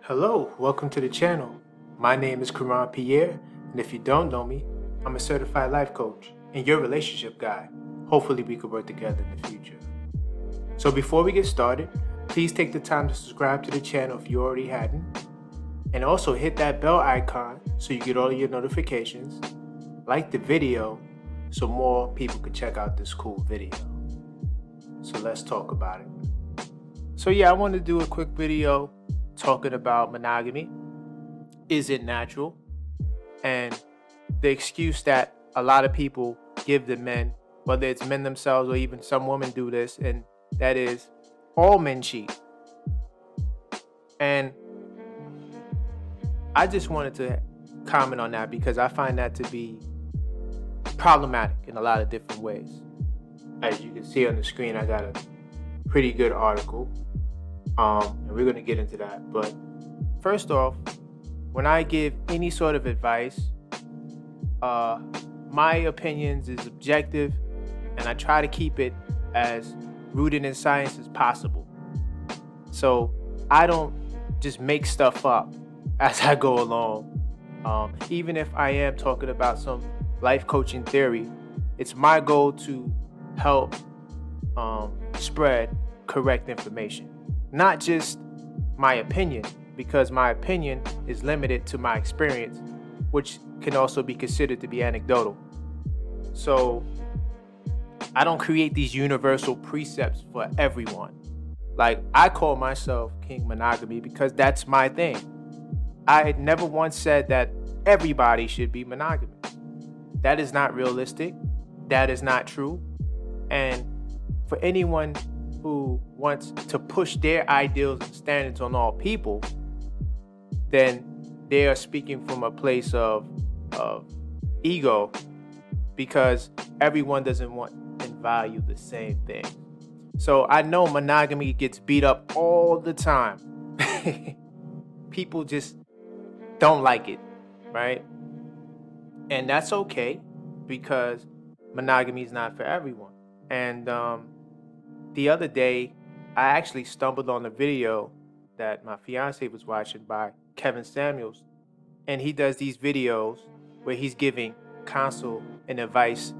Hello, welcome to the channel. My name is Koron Pierre, and if you don't know me, I'm a certified life coach and your relationship guy. Hopefully we could work together in the future. So before we get started, please take the time to subscribe to the channel if you already hadn't, and also hit that bell icon so you get all of your notifications. Like the video so more people can check out this cool video. So let's talk about it. So I want to do a quick video talking about monogamy. Is it natural? And the excuse that a lot of people give the men, whether it's men themselves or even some women do this, and that is all men cheat. And I just wanted to comment on that because I find that to be problematic in a lot of different ways. As you can see on the screen, I got a pretty good article. And we're going to get into that. But first off, when I give any sort of advice, my opinions is objective, and I try to keep it as rooted in science as possible. So I don't just make stuff up as I go along. Even if I am talking about some life coaching theory, it's my goal to help spread correct information. Not just my opinion, because my opinion is limited to my experience, which can also be considered to be anecdotal. So I don't create these universal precepts for everyone. Like, I call myself King Monogamy because that's my thing. I had never once said that everybody should be monogamous. That is not realistic. That is not true. And for anyone who wants to push their ideals and standards on all people, then they are speaking from a place of ego, because everyone doesn't want and value the same thing. So I know monogamy gets beat up all the time. People just don't like it, right? And that's okay, because monogamy is not for everyone. And the other day, I actually stumbled on a video that my fiance was watching by Kevin Samuels. And he does these videos where he's giving counsel and advice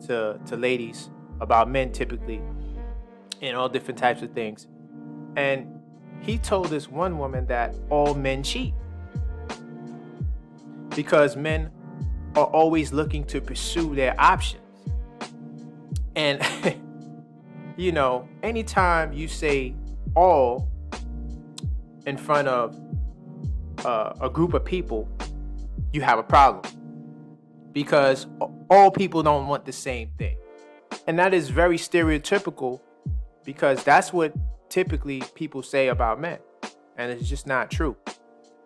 to ladies about men typically, and all different types of things. And he told this one woman that all men cheat because men are always looking to pursue their options. And anytime you say all in front of a group of people, you have a problem, because all people don't want the same thing. And that is very stereotypical, because that's what typically people say about men. And it's just not true,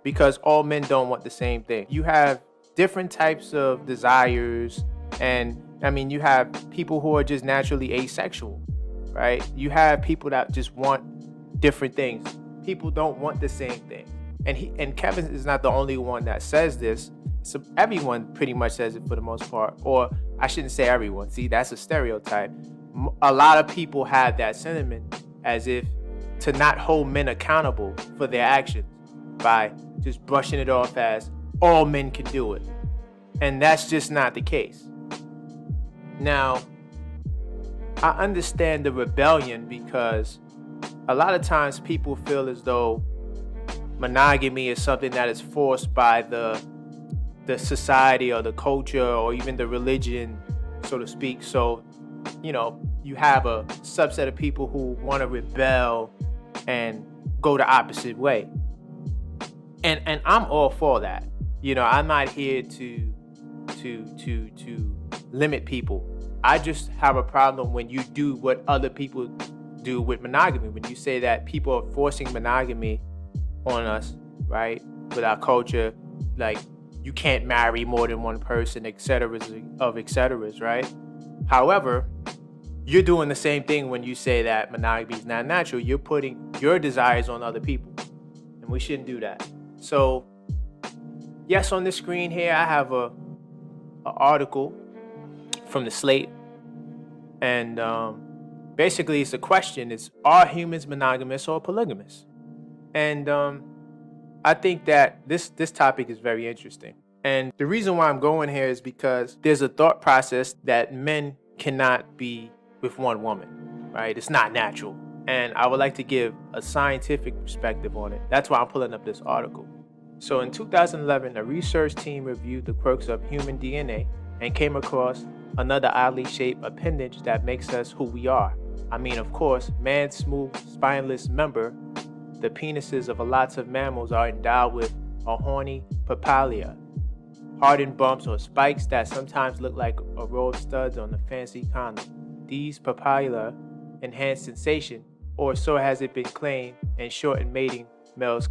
because all men don't want the same thing. You have different types of desires, and you have people who are just naturally asexual, right? You have people that just want different things. People don't want the same thing. And Kevin is not the only one that says this. So everyone pretty much says it for the most part. Or I shouldn't say everyone. See, that's a stereotype. A lot of people have that sentiment, as if to not hold men accountable for their actions by just brushing it off as all men can do it. And that's just not the case. Now, I understand the rebellion, because a lot of times people feel as though monogamy is something that is forced by the society or the culture or even the religion, so to speak. So, you have a subset of people who want to rebel and go the opposite way. And I'm all for that. I'm not here to limit people. I just have a problem when you do what other people do with monogamy. When you say that people are forcing monogamy on us, right? With our culture, like you can't marry more than one person, etc. of etceteras, right? However, you're doing the same thing when you say that monogamy is not natural. You're putting your desires on other people, and we shouldn't do that. So, yes, on the screen here, I have a article from the Slate, and basically it's a question: are humans monogamous or polygamous? And I think that this topic is very interesting. And the reason why I'm going here is because there's a thought process that men cannot be with one woman, right? It's not natural. And I would like to give a scientific perspective on it. That's why I'm pulling up this article. So in 2011, a research team reviewed the quirks of human DNA and came across another oddly shaped appendage that makes us who we are. I mean, of course, man's smooth, spineless member, the penises of lots of mammals are endowed with a horny papillae, hardened bumps or spikes that sometimes look like a row of studs on a fancy condom. These papillae enhance sensation, or so has it been claimed, and shorten mating males'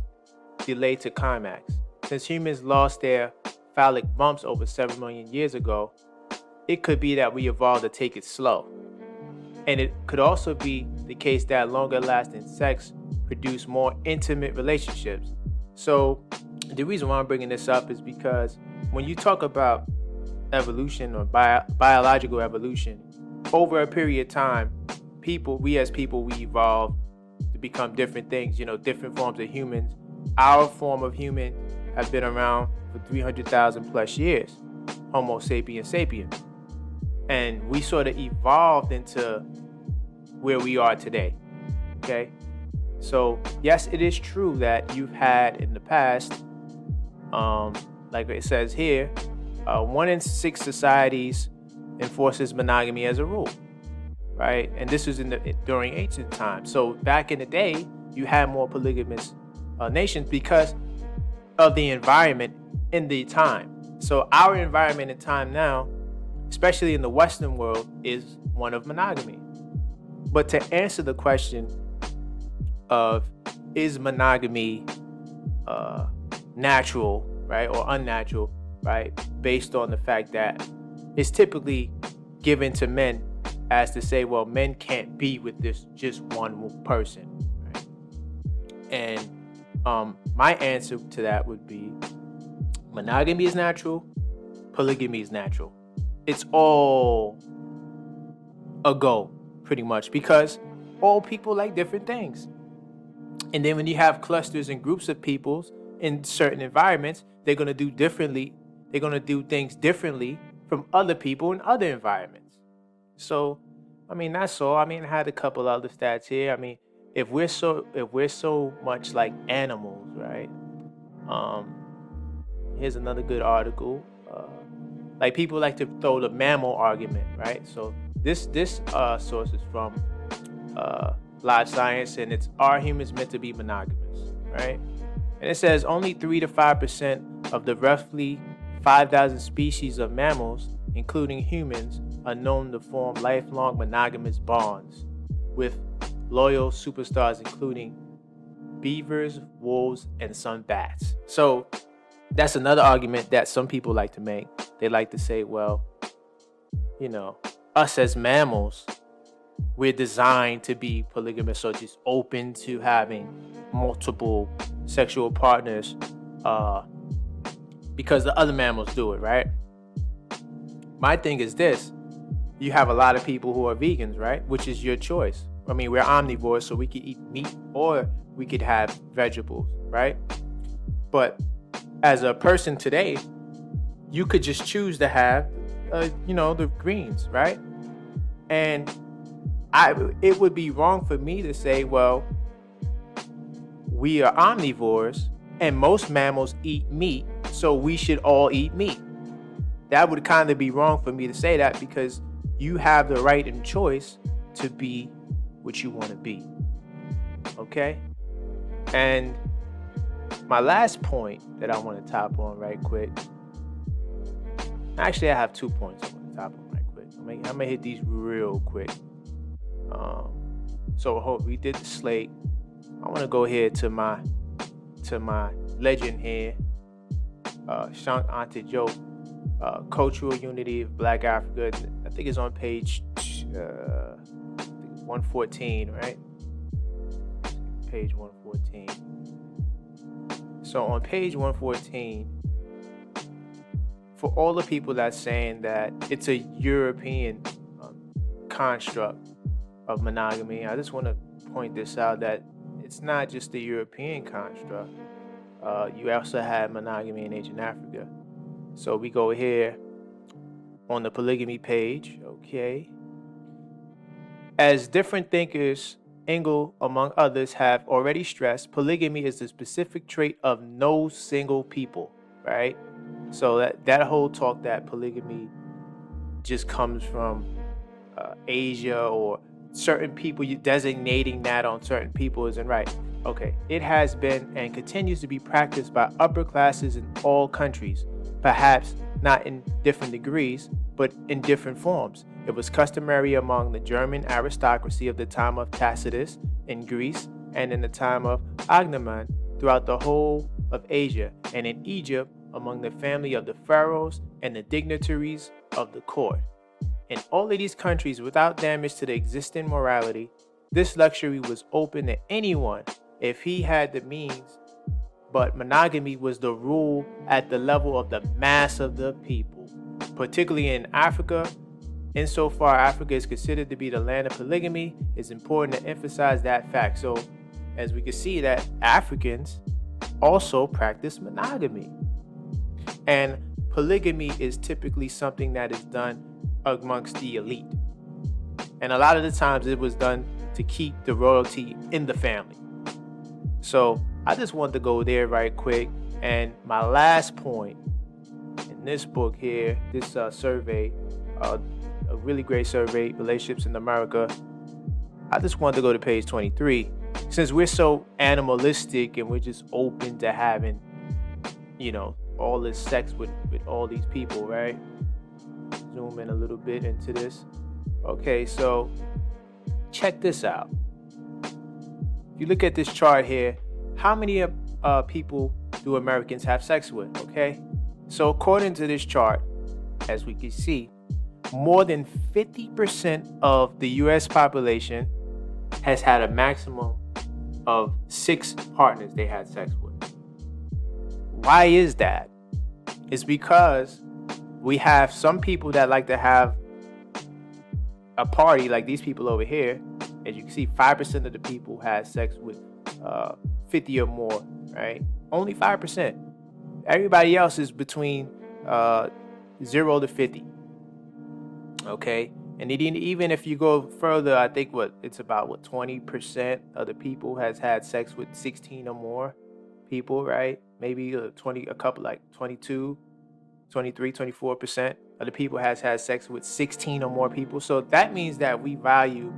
delay to climax. Since humans lost their phallic bumps over 7 million years ago, it could be that we evolved to take it slow. And it could also be the case that longer lasting sex produce more intimate relationships. So the reason why I'm bringing this up is because when you talk about evolution or biological evolution, over a period of time, we evolved to become different things, different forms of humans. Our form of human has been around for 300,000 plus years, Homo sapiens sapiens. And we sort of evolved into where we are today, okay? So, yes, it is true that you've had in the past, like it says here, 1 in 6 societies enforces monogamy as a rule, right? And this was during ancient times. So back in the day, you had more polygamous nations because of the environment in the time. So our environment and time now, especially in the Western world, is one of monogamy. But to answer the question of is monogamy natural, right, or unnatural, right, based on the fact that it's typically given to men as to say, well, men can't be with this just one person, right? And my answer to that would be monogamy is natural, polygamy is natural. It's all a go, pretty much, because all people like different things. And then when you have clusters and groups of people in certain environments, they're going to do differently. They're going to do things differently from other people in other environments. So, I mean, that's all. I mean, I had a couple other stats here. I mean, if we're so much like animals, right? Here's another good article. Like people like to throw the mammal argument, right? So this source is from Live Science, and it's are humans meant to be monogamous, right? And it says only 3 to 5% of the roughly 5,000 species of mammals, including humans, are known to form lifelong monogamous bonds with loyal superstars, including beavers, wolves, and some bats. So that's another argument that some people like to make. They like to say, well, us as mammals, we're designed to be polygamous or just open to having multiple sexual partners because the other mammals do it, right? My thing is this. You have a lot of people who are vegans, right? Which is your choice. I mean, we're omnivores, so we could eat meat or we could have vegetables, right? But as a person today, you could just choose to have, the greens, right? And it would be wrong for me to say, well, we are omnivores and most mammals eat meat, so we should all eat meat. That would kind of be wrong for me to say that because you have the right and choice to be what you want to be. Okay? And my last point that I want to top on right quick. Actually, I have 2 points I want to top on right quick. I'm going to hit these real quick. So we did the slate. I want to go here to my legend here, Shank Auntie Joe, Cultural Unity of Black Africa. I think it's on page 114, right? Page 114. So on page 114, for all the people that's saying that it's a European construct of monogamy, I just want to point this out that it's not just the European construct. You also have monogamy in ancient Africa. So we go here on the polygamy page, okay. As different thinkers, Engel, among others, have already stressed, polygamy is the specific trait of no single people, right? So that whole talk that polygamy just comes from Asia or certain people, you designating that on certain people isn't right. Okay, it has been and continues to be practiced by upper classes in all countries, perhaps not in different degrees, but in different forms. It was customary among the German aristocracy of the time of Tacitus in Greece and in the time of Agnaman throughout the whole of Asia, and in Egypt among the family of the pharaohs and the dignitaries of the court. In all of these countries, without damage to the existing morality, this luxury was open to anyone if he had the means, but monogamy was the rule at the level of the mass of the people, particularly in Africa. Insofar Africa is considered to be the land of polygamy, it's important to emphasize that fact. So, as we can see that Africans also practice monogamy. And polygamy is typically something that is done amongst the elite. And a lot of the times it was done to keep the royalty in the family. So I just wanted to go there right quick. And my last point in this book here, this survey, a really great survey, Relationships in America, I just wanted to go to page 23. Since we're so animalistic and we're just open to having, all this sex with all these people, right? Zoom in a little bit into this. Okay, so check this out. If you look at this chart here, how many people do Americans have sex with? Okay, so according to this chart, as we can see, more than 50% of the U.S. population has had a maximum of 6 partners they had sex with. Why is that? It's because we have some people that like to have a party, like these people over here. As you can see, 5% of the people had sex with 50 or more, right? Only 5%. Everybody else is between 0 to 50. Okay? And even if you go further, I think it's about 20% of the people has had sex with 16 or more people, right? Maybe a couple like 22, 23, 24% of the people has had sex with 16 or more people. So that means that we value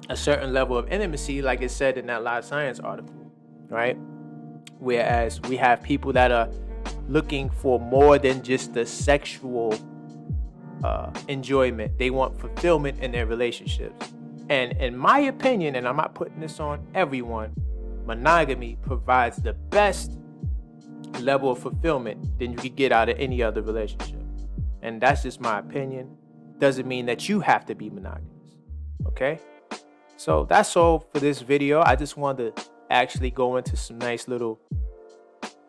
a certain level of intimacy, like it said in that Live Science article, right? Whereas we have people that are looking for more than just the sexual enjoyment. They want fulfillment in their relationships. And in my opinion, and I'm not putting this on everyone, monogamy provides the best level of fulfillment than you could get out of any other relationship. And that's just my opinion. Doesn't mean that you have to be monogamous. Okay? So that's all for this video. I just wanted to actually go into some nice little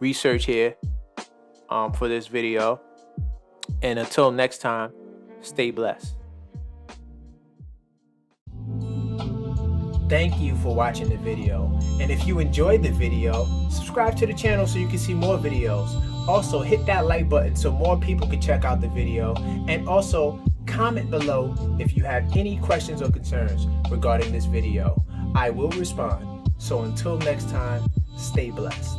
research here for this video. And until next time, stay blessed. Thank you for watching the video. And if you enjoyed the video, subscribe to the channel so you can see more videos. Also, hit that like button so more people can check out the video. And also, comment below if you have any questions or concerns regarding this video. I will respond. So until next time, stay blessed.